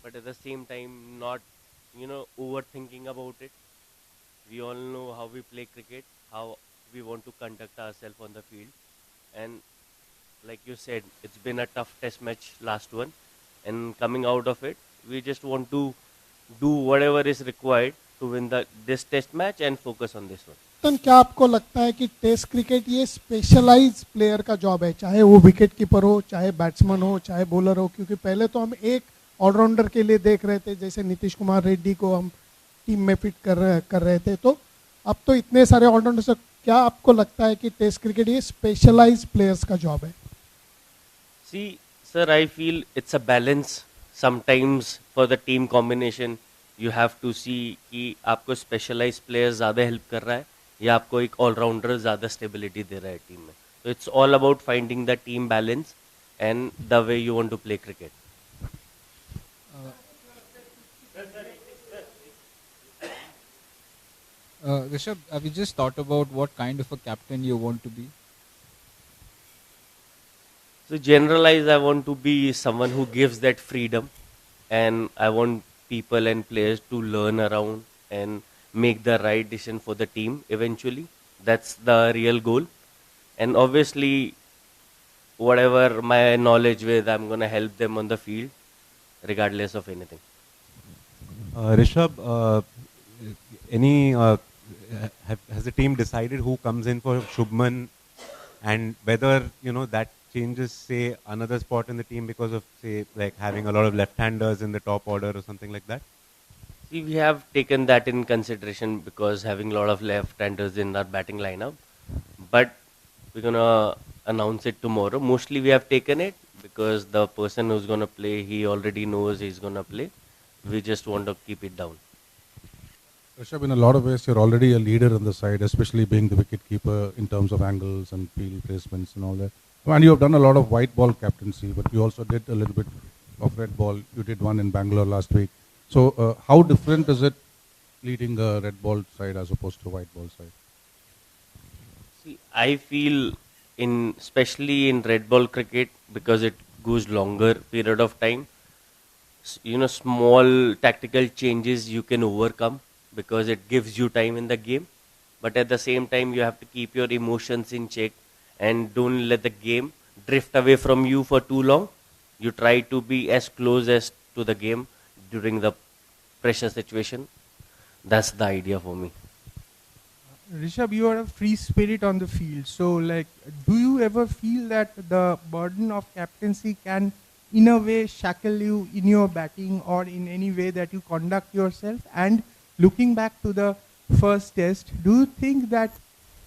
but at the same time not, overthinking about it. We all know how we play cricket, how we want to conduct ourselves on the field. And like you said, it's been a tough test match, last one. And coming out of it, we just want to do whatever is required to win this test match and focus on this one. तो क्या आपको लगता है कि test cricket ये specialise player का job है, चाहे वो विकेट कीपर हो, चाहे बैट्समैन हो, चाहे बॉलर हो? क्योंकि पहले तो हम एक ऑलराउंडर के लिए देख रहे थे, जैसे नीतीश कुमार रेड्डी को हम टीम में फिट कर रहे थे, तो अब तो इतने सारे ऑलराउंडर्स। क्या आपको लगता है कि टेस्ट क्रिकेट ये स्पेशलाइज प्लेयर्स का जॉब है? See, sir, I feel it's a balance. Sometimes for the team combination, you have to see कि आपको specialized players ज़्यादा help कर रहा है या आपको एक all-rounder ज़्यादा stability दे रहा है team में. So it's all about finding the team balance and the way you want to play cricket. Rishabh, have you just thought about what kind of a captain you want to be? So generalize, I want to be someone who gives that freedom, and I want people and players to learn around and make the right decision for the team eventually. That's the real goal. And obviously, whatever my knowledge with, I'm going to help them on the field, regardless of anything. Rishabh, has the team decided who comes in for Shubman, and whether that changes, say, another spot in the team because of, say, like having a lot of left-handers in the top order or something like that? See, we have taken that in consideration because having a lot of left-handers in our batting lineup, but we're gonna announce it tomorrow. Mostly we have taken it because the person who's gonna play, he already knows he's gonna play. We just want to keep it down. Rishabh, in a lot of ways, you're already a leader on the side, especially being the wicket-keeper in terms of angles and field placements and all that. And you have done a lot of white ball captaincy, but you also did a little bit of red ball. You did one in Bangalore last week. So how different is it leading a red ball side as opposed to white ball side? See, I feel especially in red ball cricket, because it goes longer period of time, small tactical changes you can overcome because it gives you time in the game. But at the same time, you have to keep your emotions in check and don't let the game drift away from you for too long. You try to be as close as to the game during the pressure situation. That's the idea for me. Rishabh, you are a free spirit on the field. So, do you ever feel that the burden of captaincy can, in a way, shackle you in your batting or in any way that you conduct yourself? And looking back to the first test, do you think that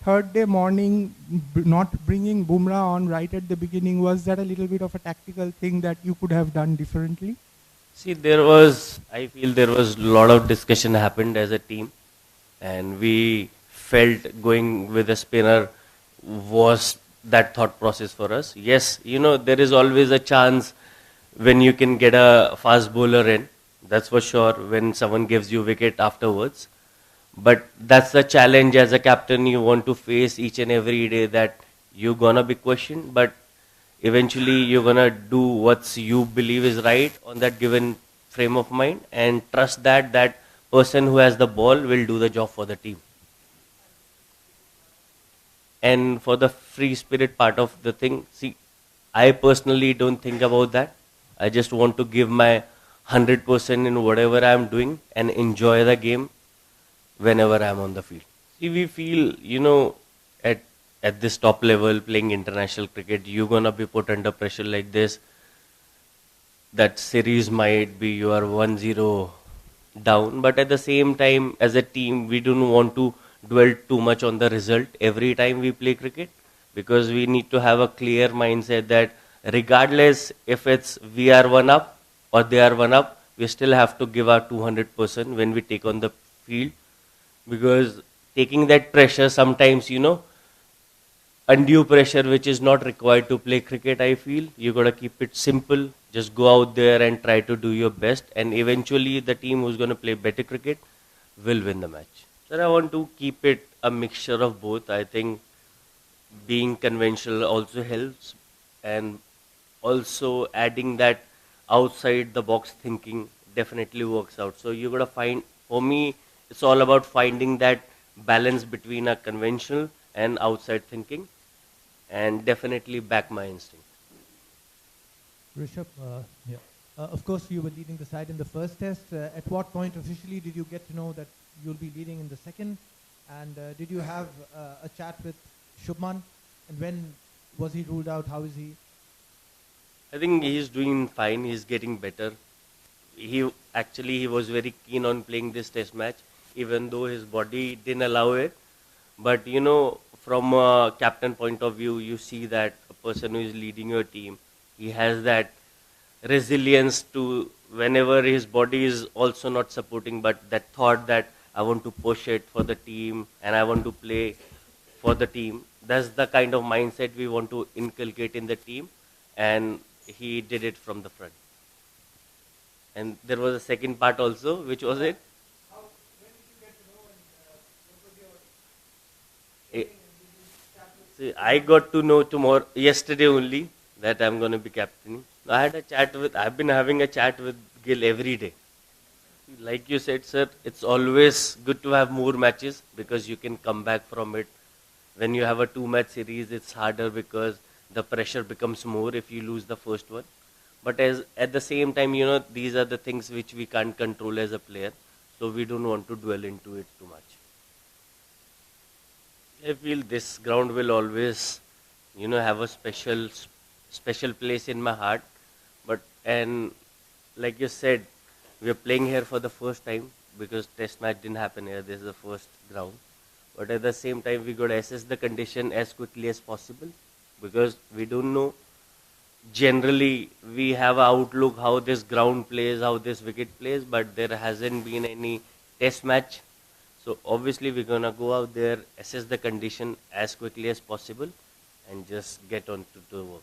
third day morning, not bringing Bumrah on right at the beginning, was that a little bit of a tactical thing that you could have done differently? See, I feel there was a lot of discussion happened as a team, and we felt going with a spinner was that thought process for us. Yes, there is always a chance when you can get a fast bowler in, that's for sure, when someone gives you wicket afterwards. But that's the challenge as a captain you want to face each and every day, that you're gonna be questioned, but eventually you're gonna do what you believe is right on that given frame of mind and trust that person who has the ball will do the job for the team. And for the free spirit part of the thing, see, I personally don't think about that. I just want to give my 100% in whatever I'm doing and enjoy the game whenever I'm on the field. See, we feel, at this top level, playing international cricket, you're going to be put under pressure like this. That series might be you are 1-0 down, but at the same time, as a team, we don't want to dwell too much on the result every time we play cricket, because we need to have a clear mindset that regardless if it's we are one up or they are one up, we still have to give our 200% when we take on the field, because taking that pressure sometimes, undue pressure which is not required to play cricket, I feel. You got to keep it simple. Just go out there and try to do your best, and eventually the team who's going to play better cricket will win the match. Sir, I want to keep it a mixture of both. I think being conventional also helps, and also adding that outside the box thinking definitely works out. So you gotta find, for me, it's all about finding that balance between a conventional and outside thinking, and definitely back my instinct. Rishabh, yeah. Of course, you were leading the side in the first test. At what point officially did you get to know that you'll be leading in the second? And did you have a chat with Shubman? And when was he ruled out? How is he? I think he's doing fine. He's getting better. He was very keen on playing this test match, even though his body didn't allow it. But from a captain point of view, you see that a person who is leading your team, he has that resilience to whenever his body is also not supporting, but that thought that I want to push it for the team and I want to play for the team. That's the kind of mindset we want to inculcate in the team, and he did it from the front. And there was a second part also, which was it? Eh, See, I got to know yesterday only, that I'm going to be captaining. I've been having a chat with Gil every day. Like you said, sir, it's always good to have more matches because you can come back from it. When you have a 2-match series, it's harder because the pressure becomes more if you lose the first one. But at the same time, these are the things which we can't control as a player. So we don't want to dwell into it too much. I feel this ground will always, have a special place in my heart. And like you said, we are playing here for the first time because test match didn't happen here. This is the first ground. But at the same time, we got to assess the condition as quickly as possible because we don't know. Generally, we have an outlook how this ground plays, how this wicket plays, but there hasn't been any test match. So obviously, we're going to go out there, assess the condition as quickly as possible and just get on to the work.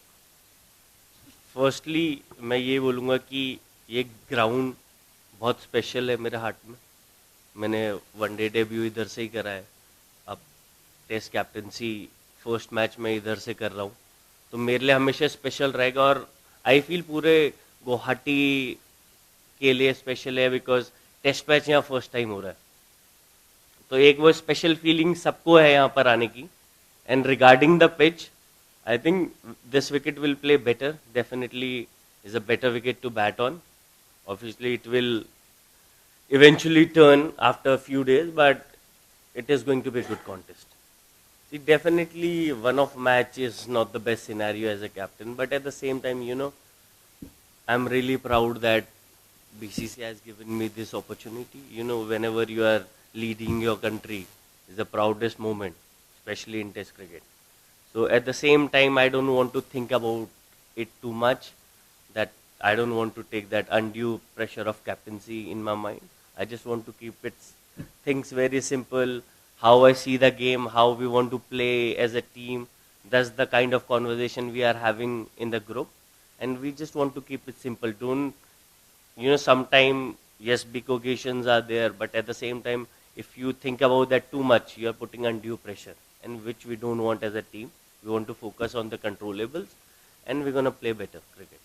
Firstly मैं ये बोलूँगा कि ये ground बहुत special है मेरे heart में. मैंने वनडे डेब्यू इधर से ही करा है. अब टेस्ट कैप्टनसी फर्स्ट मैच में इधर से कर रहा हूँ, तो मेरे लिए हमेशा स्पेशल रहेगा. और आई फील पूरे गुवाहाटी के लिए स्पेशल है बिकॉज टेस्ट मैच यहाँ फर्स्ट टाइम हो रहा है. तो एक वो स्पेशल फीलिंग सबको है यहाँ पर आने की. And regarding the pitch, I think this wicket will play better. Definitely is a better wicket to bat on. Obviously, it will eventually turn after a few days, but it is going to be a good contest. See, definitely one of match is not the best scenario as a captain, but at the same time, I'm really proud that BCC has given me this opportunity. Whenever you are leading your country, is the proudest moment, especially in Test cricket. So at the same time, I don't want to think about it too much, that I don't want to take that undue pressure of captaincy in my mind. I just want to keep things very simple, how I see the game, how we want to play as a team. That's the kind of conversation we are having in the group. And we just want to keep it simple. Don't, sometime, yes, big occasions are there, but at the same time, if you think about that too much, you are putting undue pressure, and which we don't want as a team. We want to focus on the controllables, and we're going to play better cricket.